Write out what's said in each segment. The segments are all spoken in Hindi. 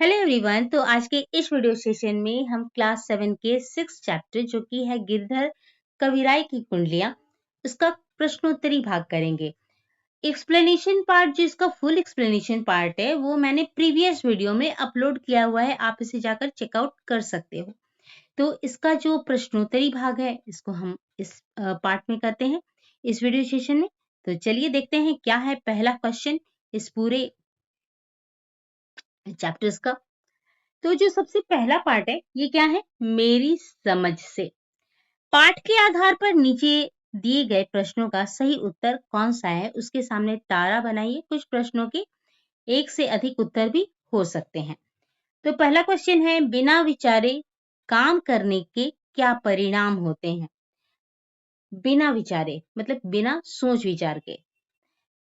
Hello everyone. तो आज के इस वीडियो सेशन में हम क्लास 7 के 6 चैप्टर जो कि है गिरधर कविराय की कुंडलियां, उसका प्रश्नोत्तरी भाग करेंगे। एक्सप्लेनेशन पार्ट, जो इसका फुल एक्सप्लेनेशन पार्ट है, वो मैंने प्रीवियस वीडियो में अपलोड किया हुआ है, आप इसे जाकर चेकआउट कर सकते हो। तो इसका जो प्रश्नोत्तरी भाग है, इसको हम इस पार्ट में करते हैं इस वीडियो सेशन में। तो चलिए देखते हैं क्या है पहला क्वेश्चन इस पूरे चैप्टर्स का। तो जो सबसे पहला पार्ट है, ये क्या है? मेरी समझ से। पाठ के आधार पर नीचे दिए गए प्रश्नों का सही उत्तर कौन सा है, उसके सामने तारा बनाइए। कुछ प्रश्नों के एक से अधिक उत्तर भी हो सकते हैं। तो पहला क्वेश्चन है, बिना विचारे काम करने के क्या परिणाम होते हैं? बिना विचारे मतलब बिना सोच विचार के।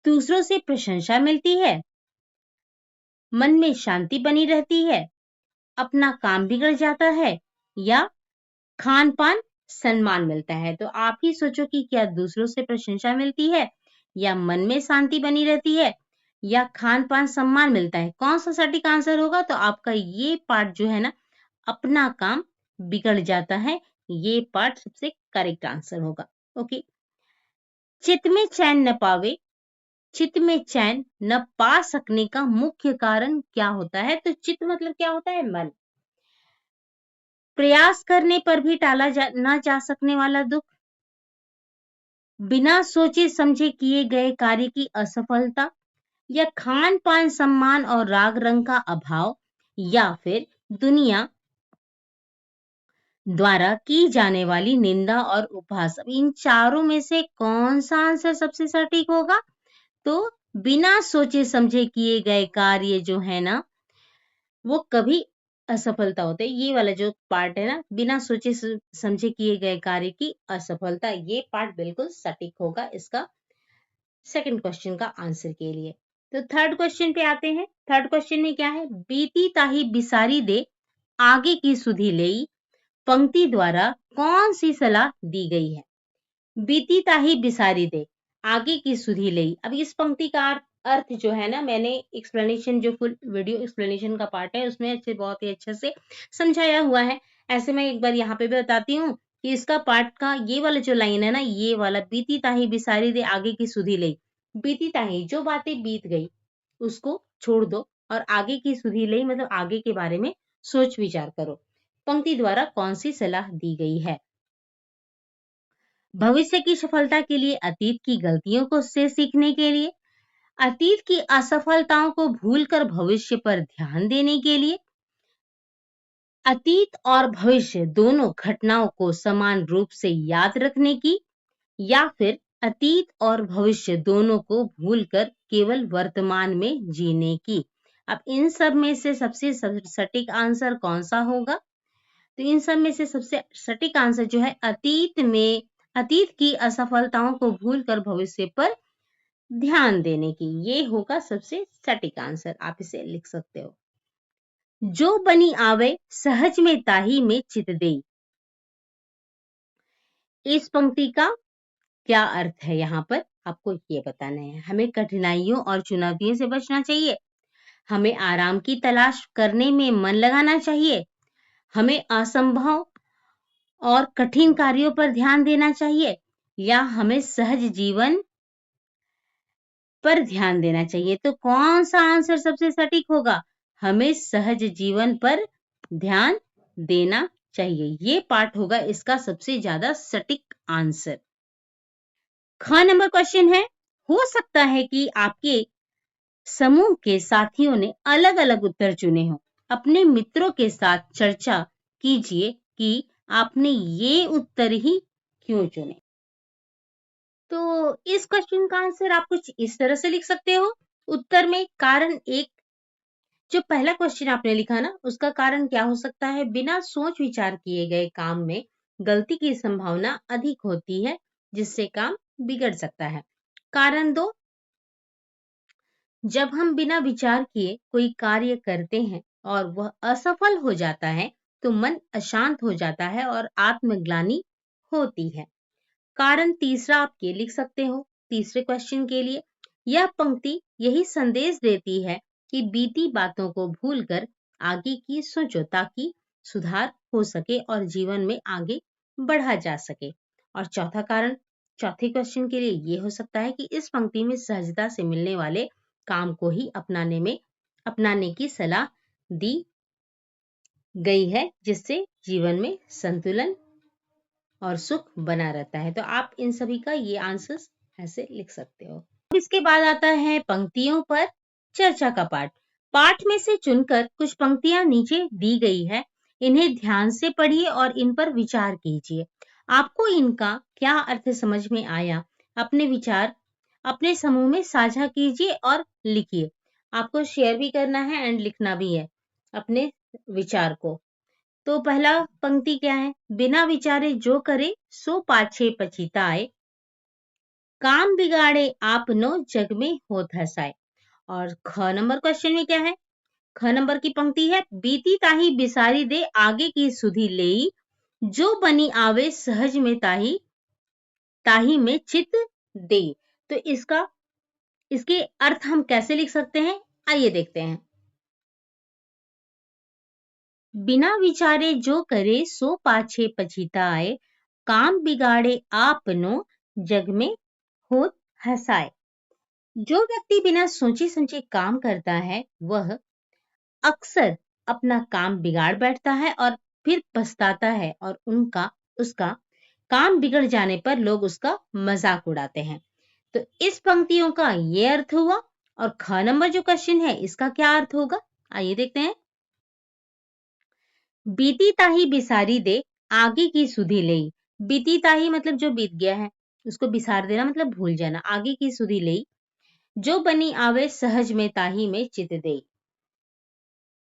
दूसरों से प्रशंसा मिलती है, मन में शांति बनी रहती है, अपना काम बिगड़ जाता है, या खान पान सम्मान मिलता है। तो आप ही सोचो कि क्या दूसरों से प्रशंसा मिलती है, या मन में शांति बनी रहती है, या खान पान सम्मान मिलता है? कौन सा सटीक आंसर होगा? तो आपका ये पार्ट जो है ना, अपना काम बिगड़ जाता है, ये पार्ट सबसे करेक्ट आंसर होगा। ओके। चित्त में चैन न पावे, चित्त में चैन न पा सकने का मुख्य कारण क्या होता है? तो चित्त मतलब क्या होता है? मन। प्रयास करने पर भी ना जा सकने वाला दुख, बिना सोचे समझे किए गए कार्य की असफलता, या खान पान सम्मान और राग रंग का अभाव, या फिर दुनिया द्वारा की जाने वाली निंदा और उपहास। अब इन चारों में से कौन सा आंसर सबसे सटीक होगा? तो बिना सोचे समझे किए गए कार्य जो है ना, वो कभी असफलता होते हैं। ये वाला जो पार्ट है ना, बिना सोचे समझे किए गए कार्य की असफलता, ये पार्ट बिल्कुल सटीक होगा इसका सेकंड क्वेश्चन का आंसर के लिए। तो थर्ड क्वेश्चन पे आते हैं। थर्ड क्वेश्चन में क्या है? बीती ताही बिसारी दे, आगे की सुधि लेई, पंक्ति द्वारा कौन सी सलाह दी गई है? बीती ताही बिसारी दे, आगे की सुधि लेई। अब इस पंक्ति का अर्थ जो है ना, मैंने एक्सप्लेनेशन, जो फुल वीडियो एक्सप्लेनेशन का पार्ट है, उसमें अच्छे बहुत ही अच्छे से समझाया हुआ है। ऐसे मैं एक बार यहाँ पे भी बताती हूँ कि इसका पार्ट का ये वाला जो लाइन है ना, ये वाला, बीती ताही बिसारी दे, आगे की सुधि लेई। बीती ताही, जो बातें बीत गई उसको छोड़ दो, और आगे की सुधि लेई मतलब आगे के बारे में सोच विचार करो। पंक्ति द्वारा कौन सी सलाह दी गई है? भविष्य की सफलता के लिए, अतीत की गलतियों को से सीखने के लिए, अतीत की असफलताओं को भूलकर भविष्य पर ध्यान देने के लिए, अतीत और भविष्य दोनों घटनाओं को समान रूप से याद रखने की, या फिर अतीत और भविष्य दोनों को भूलकर केवल वर्तमान में जीने की। अब इन सब में से सबसे सटीक आंसर कौन सा होगा? तो इन सब में से सबसे सटीक आंसर जो है, अतीत की असफलताओं को भूलकर भविष्य पर ध्यान देने की, ये होगा सबसे सटीक आंसर। आप इसे लिख सकते हो। जो बनी आवे सहज में ताही में चित देई, इस पंक्ति का क्या अर्थ है? यहाँ पर आपको ये बताना है। हमें कठिनाइयों और चुनौतियों से बचना चाहिए, हमें आराम की तलाश करने में मन लगाना चाहिए, हमें असंभव और कठिन कार्यों पर ध्यान देना चाहिए, या हमें सहज जीवन पर ध्यान देना चाहिए। तो कौन सा आंसर सबसे सटीक होगा? हमें सहज जीवन पर ध्यान देना चाहिए, ये पार्ट होगा इसका सबसे ज्यादा सटीक आंसर। ख नंबर क्वेश्चन है, हो सकता है कि आपके समूह के साथियों ने अलग अलग उत्तर चुने हो। अपने मित्रों के साथ चर्चा कीजिए कि आपने ये उत्तर ही क्यों चुने। तो इस क्वेश्चन का आंसर आप कुछ इस तरह से लिख सकते हो उत्तर में। कारण एक, जो पहला क्वेश्चन आपने लिखा ना, उसका कारण क्या हो सकता है? बिना सोच विचार किए गए काम में गलती की संभावना अधिक होती है, जिससे काम बिगड़ सकता है। कारण दो, जब हम बिना विचार किए कोई कार्य करते हैं और वह असफल हो जाता है, तो मन अशांत हो जाता है और आत्मग्लानि होती है। कारण तीसरा आप ये लिख सकते हो तीसरे क्वेश्चन के लिए, यह पंक्ति यही संदेश देती है कि बीती बातों को भूलकर आगे की सोचो ताकि सुधार हो सके और जीवन में आगे बढ़ा जा सके। और चौथे क्वेश्चन के लिए ये हो सकता है कि इस पंक्ति में सहजता से मिलने वाले काम को ही अपनाने की सलाह दी गई है, जिससे जीवन में संतुलन और सुख बना रहता है। तो आप इन सभी का ये आंसर्स ऐसे लिख सकते हो। इसके बाद आता है पंक्तियों पर चर्चा का पाठ। पाठ में से चुनकर कुछ पंक्तियां नीचे दी गई है, इन्हें ध्यान से पढ़िए और इन पर विचार कीजिए। आपको इनका क्या अर्थ समझ में आया, अपने विचार अपने समूह में साझा कीजिए और लिखिए। आपको शेयर भी करना है एंड लिखना भी है अपने विचार को। तो पहला पंक्ति क्या है? बिना विचारे जो करे सो पाछे पछिताए, काम बिगाड़े आपनो जग में होत हसाए। और ख नंबर क्वेश्चन में क्या है? ख नंबर की पंक्ति है बीती ताही बिसारी दे आगे की सुधि लेई, जो बनी आवे सहज में ताही में चित दे। तो इसके अर्थ हम कैसे लिख सकते हैं, आइए देखते हैं। बिना विचारे जो करे सो पाछे पछिताए, काम बिगाड़े आपनो जग में होत हसाए। जो व्यक्ति बिना सोचे समझे काम करता है वह अक्सर अपना काम बिगाड़ बैठता है और फिर पछताता है, और उसका काम बिगड़ जाने पर लोग उसका मजाक उड़ाते हैं। तो इस पंक्तियों का ये अर्थ हुआ। और ख नंबर जो क्वेश्चन है इसका क्या अर्थ होगा, आइए देखते हैं। बीती ताही बिसारी दे आगे की सुधि लेई। बीती ताही मतलब जो बीत गया है उसको बिसार देना मतलब भूल जाना। आगे की सुधि लेई, जो बनी आवे सहज में ताही में चित दे।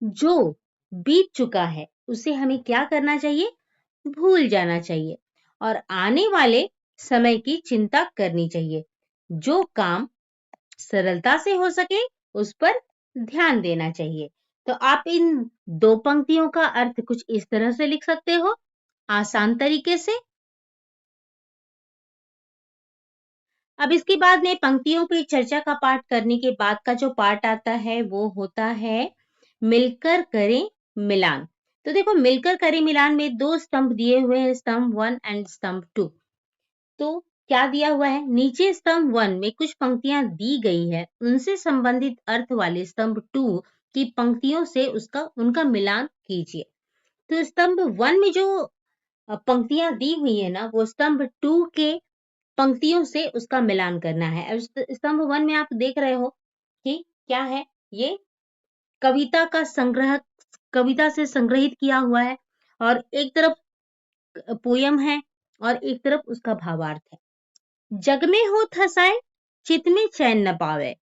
जो बीत चुका है उसे हमें क्या करना चाहिए, भूल जाना चाहिए और आने वाले समय की चिंता करनी चाहिए। जो काम सरलता से हो सके उस पर ध्यान देना चाहिए। तो आप इन दो पंक्तियों का अर्थ कुछ इस तरह से लिख सकते हो, आसान तरीके से। अब इसके बाद में पंक्तियों पे चर्चा का पाठ करने के बाद का जो पार्ट आता है वो होता है मिलकर करें मिलान। तो देखो, मिलकर करें मिलान में दो स्तंभ दिए हुए हैं, स्तंभ 1 एंड स्तंभ 2। तो क्या दिया हुआ है, नीचे स्तंभ 1 में कुछ पंक्तियां दी गई है, उनसे संबंधित अर्थ वाले स्तंभ 2 की पंक्तियों से उनका मिलान कीजिए। तो स्तंभ 1 में जो पंक्तियां दी हुई है ना, वो स्तंभ 2 के पंक्तियों से उसका मिलान करना है। अब स्तंभ 1 में आप देख रहे हो कि क्या है, ये कविता से संग्रहित किया हुआ है, और एक तरफ पोयम है और एक तरफ उसका भावार्थ है। जग में होत हसाए, चित में चैन न पावे,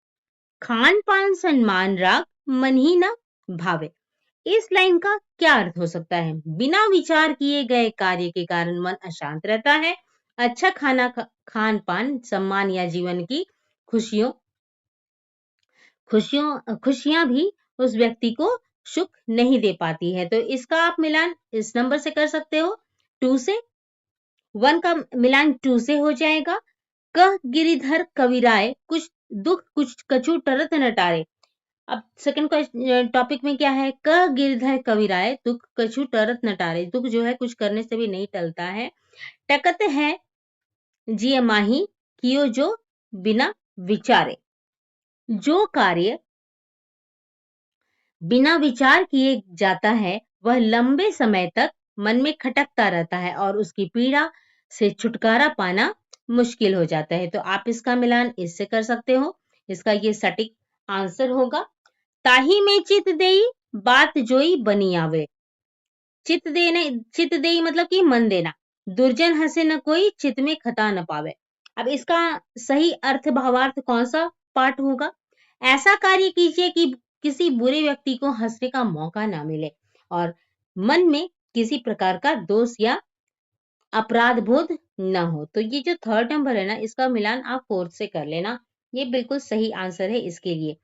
खान पान सम्मान राग, मन ही न भावे। इस लाइन का क्या अर्थ हो सकता है? बिना विचार किए गए कार्य के कारण मन अशांत रहता है। अच्छा खान पान, सम्मान या जीवन की खुशियां भी उस व्यक्ति को सुख नहीं दे पाती है। तो इसका आप मिलान इस नंबर से कर सकते हो, 2 से। 1 का मिलान 2 से हो जाएगा। कह गिरिधर कविराय, कुछ दुख कुछ कछु टरत न टारे। अब सेकंड टॉपिक में क्या है, कह गिरधर कविराय, दुख कछु टरत न टारे। दुख जो है कुछ करने से भी नहीं टलता है। टकत है जिय माही, कियो जो बिना विचारे। जो कार्य बिना विचार किए जाता है वह लंबे समय तक मन में खटकता रहता है और उसकी पीड़ा से छुटकारा पाना मुश्किल हो जाता है। तो आप इसका मिलान इससे कर सकते हो। इसका ये सटीक आंसर होगा। ताही में चित देई, बात जोई बनी आवे। चित देई मतलब कि मन देना। दुर्जन हंसे न कोई, चित में खता न पावे। अब इसका सही अर्थ भावार्थ कौन सा पाठ होगा? ऐसा कार्य कीजिए कि किसी बुरे व्यक्ति को हंसने का मौका ना मिले और मन में किसी प्रकार का दोष या अपराध बोध न हो। तो ये जो थर्ड नंबर है ना, इसका मिलान आप 4 से कर लेना। ये बिल्कुल सही आंसर है इसके लिए।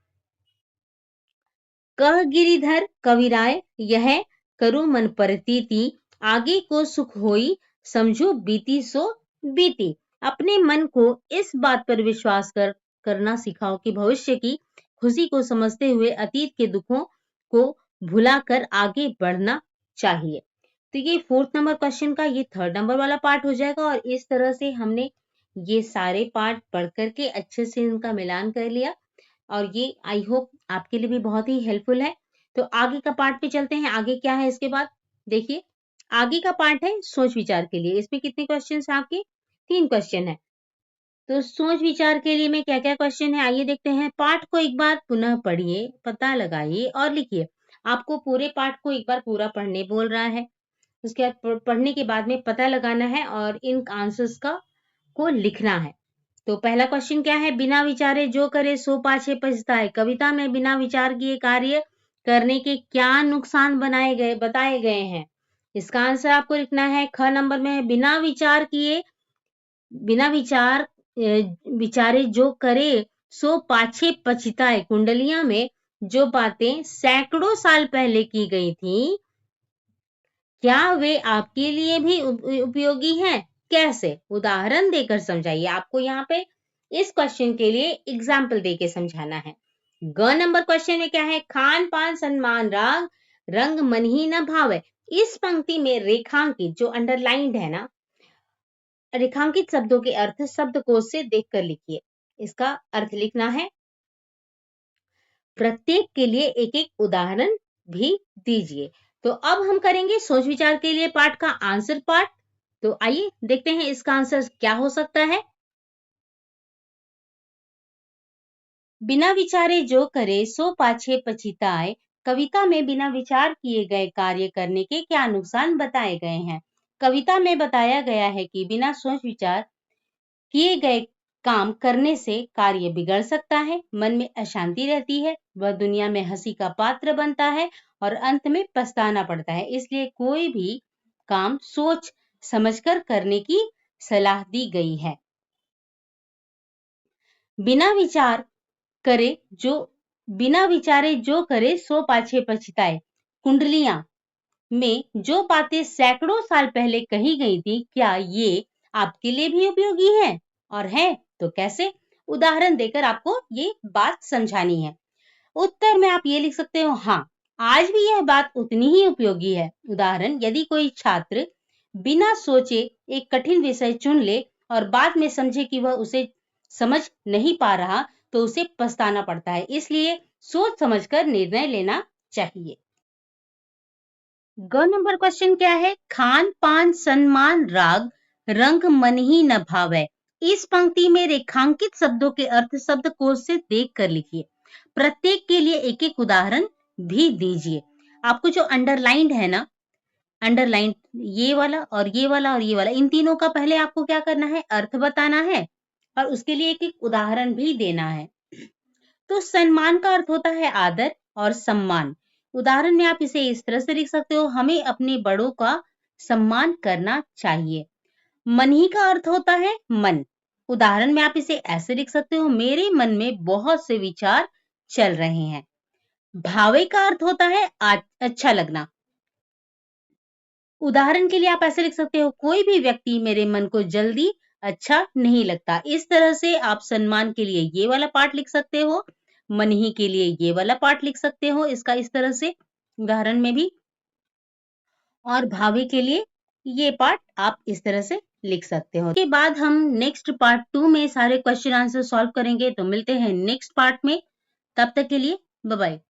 कह गिरिधर कविराय, यह करो मन प्रतीति, आगे को सुख होई, समझो बीती सो बीती। अपने मन को इस बात पर विश्वास करना सिखाओ कि भविष्य की खुशी को समझते हुए अतीत के दुखों को भुलाकर आगे बढ़ना चाहिए। तो ये 4th नंबर क्वेश्चन का ये 3rd नंबर वाला पार्ट हो जाएगा और इस तरह से हमने ये सारे पार्ट पढ़ करके अच्छे से इनका मिलान कर लिया और ये आई होप आपके लिए भी बहुत ही हेल्पफुल है। तो आगे का पार्ट पे चलते हैं। आगे क्या है इसके बाद? देखिए, आगे का पार्ट है सोच विचार के लिए। इसमें कितने क्वेश्चन है आपके? 3 क्वेश्चन है। तो सोच विचार के लिए में क्या-क्या क्वेश्चन है आइए देखते हैं। पाठ को एक बार पुनः पढ़िए, पता लगाइए और लिखिए। आपको पूरे पाठ को एक बार पूरा पढ़ने बोल रहा है। उसके बाद पढ़ने के बाद में पता लगाना है और इन आंसर्स को लिखना है। तो पहला क्वेश्चन क्या है? बिना विचारे जो करे सो पाछे पछताए। कविता में बिना विचार किए कार्य करने के क्या नुकसान बताए गए हैं? इसका आंसर आपको लिखना है। ख नंबर में है बिना विचार विचारे जो करे सो पाछे पछताए। कुंडलियां में जो बातें सैकड़ों साल पहले की गई थी, क्या वे आपके लिए भी उपयोगी हैं? कैसे? उदाहरण देकर समझाइए। आपको यहाँ पे इस क्वेश्चन के लिए एग्जाम्पल देके समझाना है। ग नंबर क्वेश्चन में क्या है? खान पान सन्मान राग रंग मन ही न भावे। इस पंक्ति में रेखांकित जो अंडरलाइंड है ना, रेखांकित शब्दों के अर्थ शब्दकोश से देखकर लिखिए। इसका अर्थ लिखना है। प्रत्येक के लिए एक एक उदाहरण भी दीजिए। तो अब हम करेंगे सोच विचार के लिए पाठ का आंसर पार्ट। तो आइए देखते हैं इसका आंसर क्या हो सकता है। बिना विचारे जो करे सो पाछे पछताए। कविता में बिना विचार किए गए कार्य करने के क्या नुकसान बताए गए हैं? कविता में बताया गया है कि बिना सोच विचार किए गए काम करने से कार्य बिगड़ सकता है, मन में अशांति रहती है, वह दुनिया में हंसी का पात्र बनता है और अंत में पछताना पड़ता है। इसलिए कोई भी काम सोच समझकर करने की सलाह दी गई है। बिना विचारे जो करे सो पाछे पछताए। कुंडलियां में जो बातें सैकड़ों साल पहले कही गई थी, क्या ये आपके लिए भी उपयोगी है? और है तो कैसे? उदाहरण देकर आपको ये बात समझानी है। उत्तर में आप ये लिख सकते हो, हाँ, आज भी यह बात उतनी ही उपयोगी है। उदाहरण, यदि कोई छात्र बिना सोचे एक कठिन विषय चुन ले और बाद में समझे कि वह उसे समझ नहीं पा रहा, तो उसे पछताना पड़ता है। इसलिए सोच समझकर निर्णय लेना चाहिए। ग नंबर क्वेश्चन क्या है? खान पान सन्मान राग रंग मन ही न भावै। इस पंक्ति में रेखांकित शब्दों के अर्थ शब्दकोश से देख कर लिखिए। प्रत्येक के लिए एक एक उदाहरण भी दीजिए। आपको जो अंडरलाइंड है ना, अंडरलाइन ये वाला और ये वाला और ये वाला, इन तीनों का पहले आपको क्या करना है? अर्थ बताना है और उसके लिए एक एक उदाहरण भी देना है। तो सम्मान का अर्थ होता है आदर और सम्मान। उदाहरण में आप इसे इस तरह से लिख सकते हो, हमें अपने बड़ों का सम्मान करना चाहिए। मन ही का अर्थ होता है मन। उदाहरण में आप इसे ऐसे लिख सकते हो, मेरे मन में बहुत से विचार चल रहे हैं। भावे का अर्थ होता है अच्छा लगना। उदाहरण के लिए आप ऐसे लिख सकते हो, कोई भी व्यक्ति मेरे मन को जल्दी अच्छा नहीं लगता। इस तरह से आप सम्मान के लिए ये वाला पार्ट लिख सकते हो, मन ही के लिए ये वाला पार्ट लिख सकते हो इसका इस तरह से उदाहरण में भी, और भावे के लिए ये पार्ट आप इस तरह से लिख सकते हो। इसके बाद हम नेक्स्ट पार्ट 2 में सारे क्वेश्चन आंसर सॉल्व करेंगे। तो मिलते हैं नेक्स्ट पार्ट में, तब तक के लिए बाय बाय।